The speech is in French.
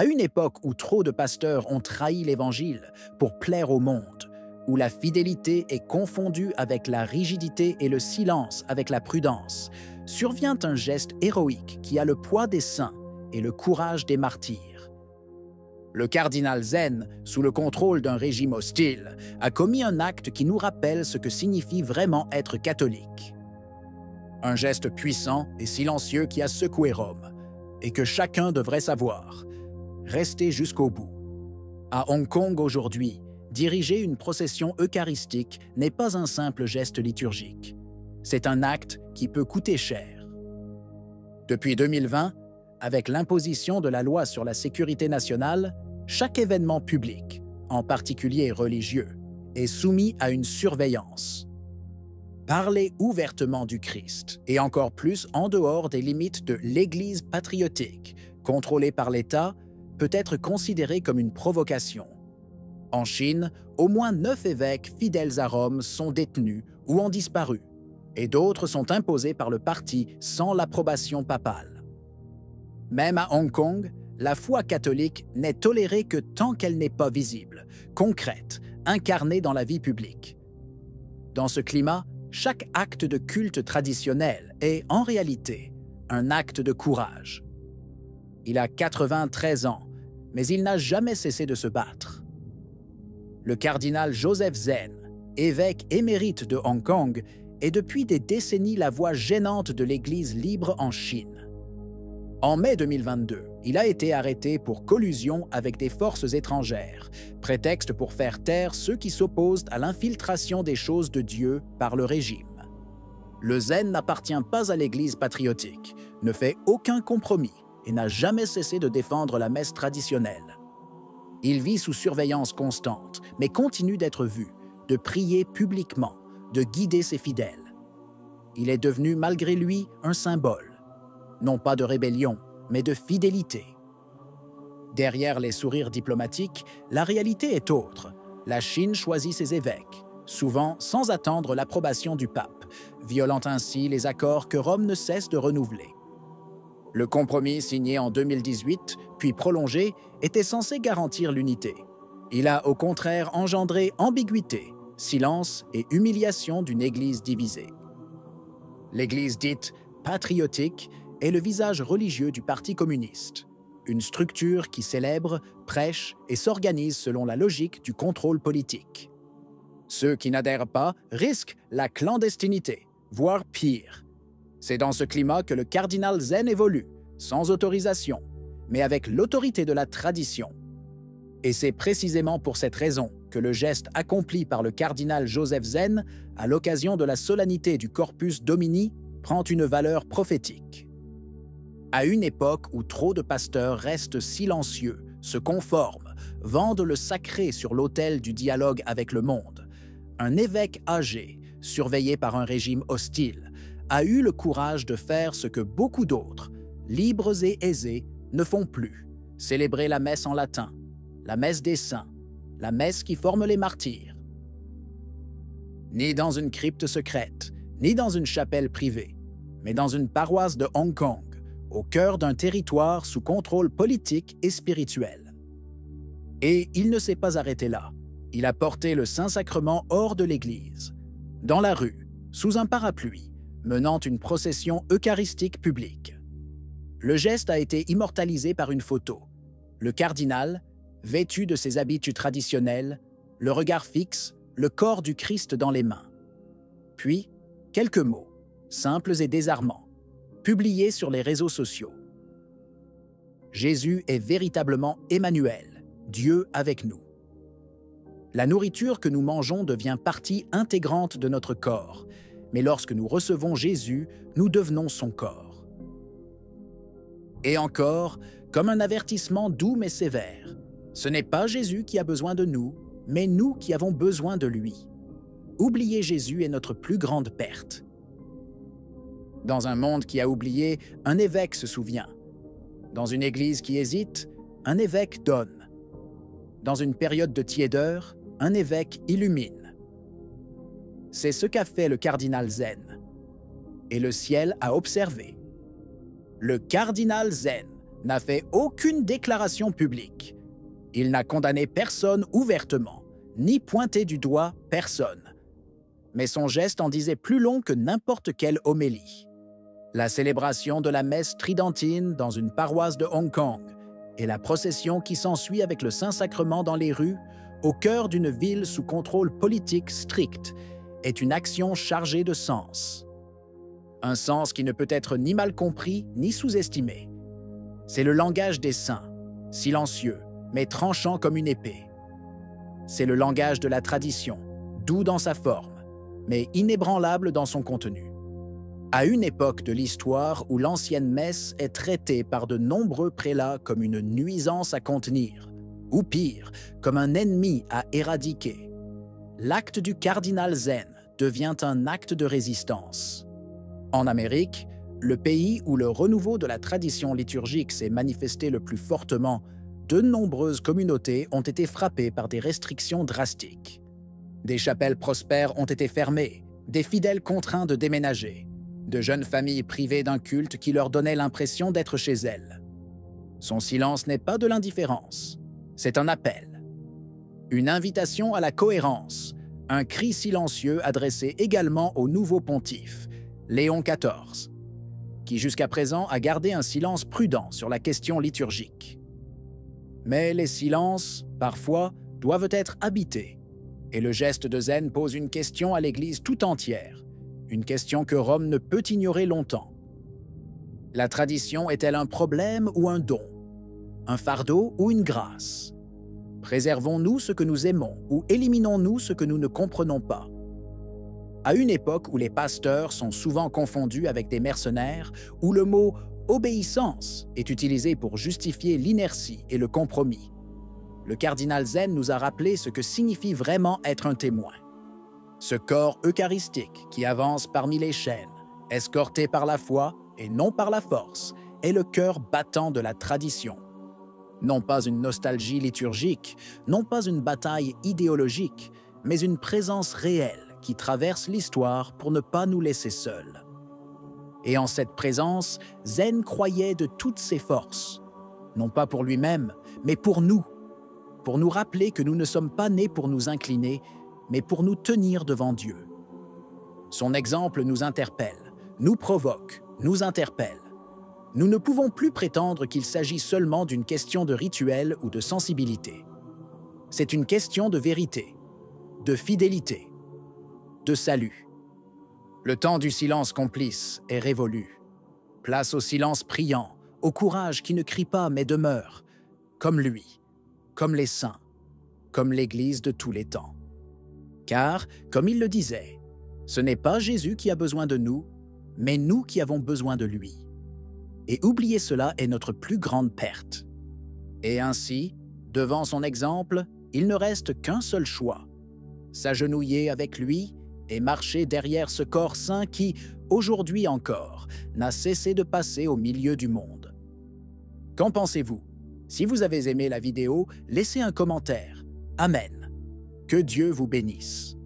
À une époque où trop de pasteurs ont trahi l'Évangile pour plaire au monde, où la fidélité est confondue avec la rigidité et le silence avec la prudence, survient un geste héroïque qui a le poids des saints et le courage des martyrs. Le cardinal Zen, sous le contrôle d'un régime hostile, a commis un acte qui nous rappelle ce que signifie vraiment être catholique. Un geste puissant et silencieux qui a secoué Rome, et que chacun devrait savoir. Rester jusqu'au bout. À Hong Kong aujourd'hui, diriger une procession eucharistique n'est pas un simple geste liturgique. C'est un acte qui peut coûter cher. Depuis 2020, avec l'imposition de la loi sur la sécurité nationale, chaque événement public, en particulier religieux, est soumis à une surveillance. Parler ouvertement du Christ, et encore plus en dehors des limites de l'Église patriotique, contrôlée par l'État, peut être considéré comme une provocation. En Chine, au moins 9 évêques fidèles à Rome sont détenus ou ont disparu, et d'autres sont imposés par le parti sans l'approbation papale. Même à Hong Kong, la foi catholique n'est tolérée que tant qu'elle n'est pas visible, concrète, incarnée dans la vie publique. Dans ce climat, chaque acte de culte traditionnel est, en réalité, un acte de courage. Il a 93 ans, mais il n'a jamais cessé de se battre. Le cardinal Joseph Zen, évêque émérite de Hong Kong, est depuis des décennies la voix gênante de l'Église libre en Chine. En mai 2022, il a été arrêté pour collusion avec des forces étrangères, prétexte pour faire taire ceux qui s'opposent à l'infiltration des choses de Dieu par le régime. Le Zen n'appartient pas à l'Église patriotique, ne fait aucun compromis et n'a jamais cessé de défendre la messe traditionnelle. Il vit sous surveillance constante, mais continue d'être vu, de prier publiquement, de guider ses fidèles. Il est devenu malgré lui un symbole, non pas de rébellion, mais de fidélité. Derrière les sourires diplomatiques, la réalité est autre. La Chine choisit ses évêques, souvent sans attendre l'approbation du pape, violant ainsi les accords que Rome ne cesse de renouveler. Le compromis signé en 2018, puis prolongé, était censé garantir l'unité. Il a au contraire engendré ambiguïté, silence et humiliation d'une Église divisée. L'Église dite patriotique est le visage religieux du Parti communiste, une structure qui célèbre, prêche et s'organise selon la logique du contrôle politique. Ceux qui n'adhèrent pas risquent la clandestinité, voire pire. C'est dans ce climat que le cardinal Zen évolue, sans autorisation, mais avec l'autorité de la tradition. Et c'est précisément pour cette raison que le geste accompli par le cardinal Joseph Zen, à l'occasion de la solennité du Corpus Domini, prend une valeur prophétique. À une époque où trop de pasteurs restent silencieux, se conforment, vendent le sacré sur l'autel du dialogue avec le monde, un évêque âgé, surveillé par un régime hostile, a eu le courage de faire ce que beaucoup d'autres, libres et aisés, ne font plus, célébrer la messe en latin, la messe des saints, la messe qui forme les martyrs. Ni dans une crypte secrète, ni dans une chapelle privée, mais dans une paroisse de Hong Kong, au cœur d'un territoire sous contrôle politique et spirituel. Et il ne s'est pas arrêté là. Il a porté le Saint-Sacrement hors de l'Église, dans la rue, sous un parapluie, menant une procession eucharistique publique. Le geste a été immortalisé par une photo. Le cardinal, vêtu de ses habits traditionnels, le regard fixe, le corps du Christ dans les mains. Puis, quelques mots, simples et désarmants, publiés sur les réseaux sociaux. Jésus est véritablement Emmanuel, Dieu avec nous. La nourriture que nous mangeons devient partie intégrante de notre corps, mais lorsque nous recevons Jésus, nous devenons son corps. Et encore, comme un avertissement doux mais sévère, ce n'est pas Jésus qui a besoin de nous, mais nous qui avons besoin de lui. Oublier Jésus est notre plus grande perte. Dans un monde qui a oublié, un évêque se souvient. Dans une église qui hésite, un évêque donne. Dans une période de tiédeur, un évêque illumine. C'est ce qu'a fait le cardinal Zen. Et le ciel a observé. Le cardinal Zen, n'a fait aucune déclaration publique. Il n'a condamné personne ouvertement, ni pointé du doigt personne. Mais son geste en disait plus long que n'importe quelle homélie. La célébration de la messe tridentine dans une paroisse de Hong Kong et la procession qui s'ensuit avec le Saint-Sacrement dans les rues, au cœur d'une ville sous contrôle politique strict, est une action chargée de sens. Un sens qui ne peut être ni mal compris ni sous-estimé. C'est le langage des saints, silencieux, mais tranchant comme une épée. C'est le langage de la tradition, doux dans sa forme, mais inébranlable dans son contenu. À une époque de l'histoire où l'ancienne messe est traitée par de nombreux prélats comme une nuisance à contenir, ou pire, comme un ennemi à éradiquer, l'acte du cardinal Zen devient un acte de résistance. En Amérique, le pays où le renouveau de la tradition liturgique s'est manifesté le plus fortement, de nombreuses communautés ont été frappées par des restrictions drastiques. Des chapelles prospères ont été fermées, des fidèles contraints de déménager, de jeunes familles privées d'un culte qui leur donnait l'impression d'être chez elles. Son silence n'est pas de l'indifférence, c'est un appel. Une invitation à la cohérence, un cri silencieux adressé également au nouveau pontife, Léon XIV, qui jusqu'à présent a gardé un silence prudent sur la question liturgique. Mais les silences, parfois, doivent être habités, et le geste de Zen pose une question à l'Église tout entière, une question que Rome ne peut ignorer longtemps. La tradition est-elle un problème ou un don? Un fardeau ou une grâce? Préservons-nous ce que nous aimons ou éliminons-nous ce que nous ne comprenons pas? À une époque où les pasteurs sont souvent confondus avec des mercenaires, où le mot « obéissance » est utilisé pour justifier l'inertie et le compromis, le cardinal Zen nous a rappelé ce que signifie vraiment être un témoin. Ce corps eucharistique qui avance parmi les chaînes, escorté par la foi et non par la force, est le cœur battant de la tradition. Non pas une nostalgie liturgique, non pas une bataille idéologique, mais une présence réelle qui traverse l'histoire pour ne pas nous laisser seuls. Et en cette présence, Zen croyait de toutes ses forces, non pas pour lui-même, mais pour nous rappeler que nous ne sommes pas nés pour nous incliner, mais pour nous tenir devant Dieu. Son exemple nous interpelle, nous provoque, nous interpelle. Nous ne pouvons plus prétendre qu'il s'agit seulement d'une question de rituel ou de sensibilité. C'est une question de vérité, de fidélité, de salut. Le temps du silence complice est révolu. Place au silence priant, au courage qui ne crie pas mais demeure, comme lui, comme les saints, comme l'Église de tous les temps. Car, comme il le disait, ce n'est pas Jésus qui a besoin de nous, mais nous qui avons besoin de lui. Et oublier cela est notre plus grande perte. Et ainsi, devant son exemple, il ne reste qu'un seul choix, s'agenouiller avec lui et marcher derrière ce corps saint qui, aujourd'hui encore, n'a cessé de passer au milieu du monde. Qu'en pensez-vous? Si vous avez aimé la vidéo, laissez un commentaire. Amen. Que Dieu vous bénisse.